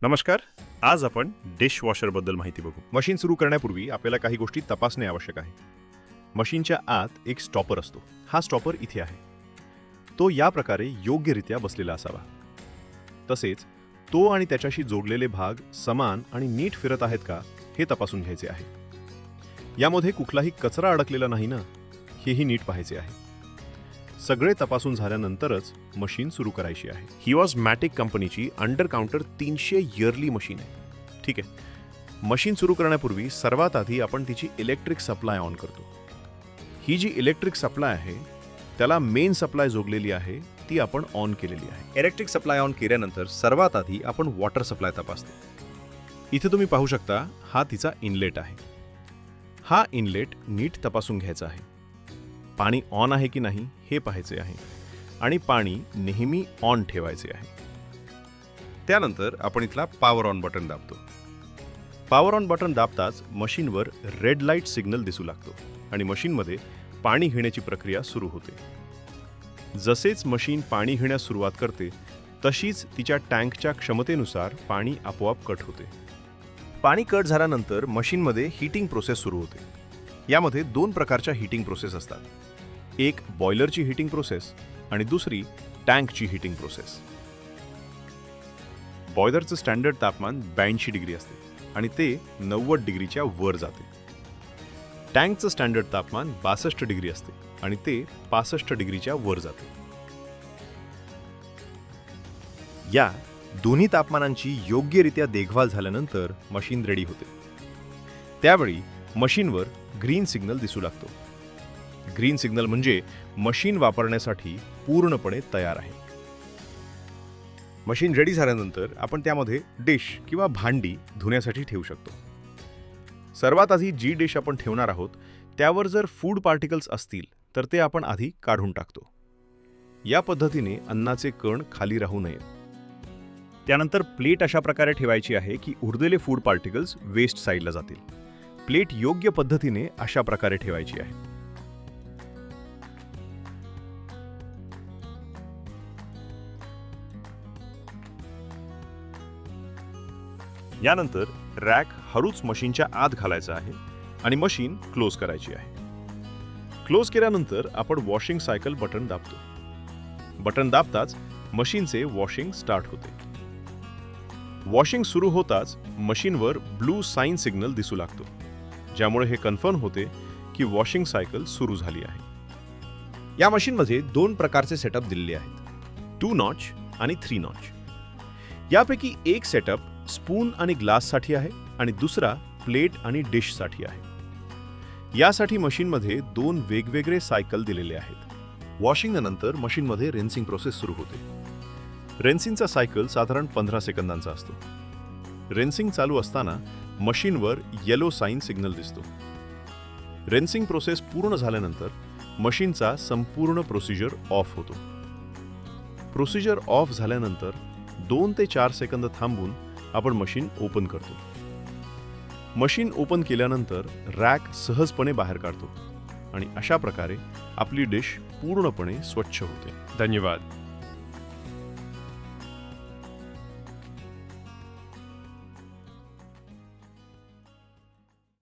नमस्कार. आज आपण डिशवॉशरबद्दल माहिती बघू. मशीन सुरू करण्यापूर्वी आपल्याला काही गोष्टी तपासणे आवश्यक आहे. मशीनच्या आत एक स्टॉपर असतो. हा स्टॉपर इथे आहे. तो या प्रकारे योग्यरित्या बसलेला असावा. तसेच तो आणि त्याच्याशी जोडलेले भाग समान आणि नीट फिरत आहेत का हे तपासून घ्यायचे आहे. यामध्ये कुठलाही कचरा अडकलेला नाही ना, हेही नीट पाहायचे आहे. सगळे तपासून झाल्यानंतरच मशीन सुरू करायची आहे. हिवॉज मॅटिक कंपनीची अंडर काउंटर 300 इयरली मशीन आहे. ठीक आहे. मशीन सुरू करण्यापूर्वी सर्वात आधी आपण तिची इलेक्ट्रिक सप्लाय ऑन करतो. ही जी इलेक्ट्रिक सप्लाय आहे त्याला मेन सप्लाय जोडलेली आहे, ती आपण ऑन केलेली आहे. इलेक्ट्रिक सप्लाय ऑन केल्यानंतर सर्वात आधी आपण वॉटर सप्लाय तपासतो. इथे तुम्ही पाहू शकता, हा तिचा इनलेट आहे. हा इनलेट नीट तपासून घ्यायचा आहे. पाणी ऑन आहे की नाही हे पाहायचे आहे आणि पाणी नेहमी ऑन ठेवायचे आहे. त्यानंतर आपण इथला पॉवर ऑन बटन दाबतो. पॉवर ऑन बटन दाबताच मशीनवर रेड लाईट सिग्नल दिसू लागतो आणि मशीनमध्ये पाणी घेण्याची प्रक्रिया सुरू होते. जसेच मशीन पाणी घेण्यास सुरुवात करते तशीच तिच्या टँकच्या क्षमतेनुसार पाणी आपोआप कट होते. पाणी कट झाल्यानंतर मशीनमध्ये हीटिंग प्रोसेस सुरू होते. यामध्ये 2 प्रकारच्या हीटिंग प्रोसेस असतात. एक बॉयलरची हीटिंग प्रोसेस आणि दुसरी टँकची हीटिंग प्रोसेस. बॉयलरचं स्टँडर्ड तापमान 82 डिग्री असते आणि ते 90 डिग्रीच्या वर जाते. टँकचं स्टँडर्ड तापमान 62 डिग्री असते आणि ते 65 डिग्रीच्या वर जाते. या दोन्ही तापमानांची योग्यरित्या देखभाल झाल्यानंतर मशीन रेडी होते. त्यावेळी मशीनवर ग्रीन सिग्नल दिसू लागतो. ग्रीन सिग्नल म्हणजे मशीन वापरण्यासाठी पूर्णपणे तयार आहे. मशीन रेडी झाल्यानंतर आपण त्यामध्ये डिश किंवा भांडी धुण्यासाठी ठेवू शकतो. सर्वात आधी जी डिश आपण ठेवणार आहोत त्यावर जर फूड पार्टिकल्स असतील तर ते आपण आधी काढून टाकतो. या पद्धतीने अन्नाचे कण खाली राहू नयेत. त्यानंतर प्लेट अशा प्रकारे ठेवायची आहे की उरलेले फूड पार्टिकल्स वेस्ट साईडला जातील. प्लेट योग्य पद्धतीने अशा प्रकारे ठेवायची आहे. यानंतर रॅक हळूच मशीनच्या आत घालायचा आहे आणि मशीन क्लोज करायची आहे. क्लोज केल्यानंतर आपण वॉशिंग सायकल बटन दाबतो. बटन दाबताच मशीनचे वॉशिंग स्टार्ट होते. वॉशिंग सुरू होताच मशीनवर ब्लू साइन सिग्नल दिसू लागतो, ज्यामुळे हे कन्फर्म होते की वॉशिंग सायकल सुरू झाली आहे. या मशीनमध्ये 2 प्रकारचे सेटअप दिलेले आहेत, 2 नॉच आणि 3 नॉच. यापैकी एक सेटअप स्पून आणि ग्लाससाठी आहे आणि दुसरा प्लेट आणि डिशसाठी आहे. यासाठी मशीनमध्ये 2 वेगवेगळे सायकल दिलेले आहेत. वॉशिंगनंतर मशीनमध्ये रेन्सिंग प्रोसेस सुरू होते. रेन्सिंगचा सायकल साधारण 15 सेकंदांचा असतो. रेन्सिंग चालू असताना मशीनवर येलो साइन सिग्नल दिसतो. रेन्सिंग प्रोसेस पूर्ण झाल्यानंतर मशीनचा संपूर्ण प्रोसिजर ऑफ होतो. प्रोसिजर ऑफ झाल्यानंतर 2 ते 4 सेकंद थांबून आपण मशीन ओपन करतो. मशीन ओपन केल्यानंतर रॅक सहजपणे बाहेर काढतो आणि अशा प्रकारे आपली डिश पूर्णपणे स्वच्छ होते. धन्यवाद.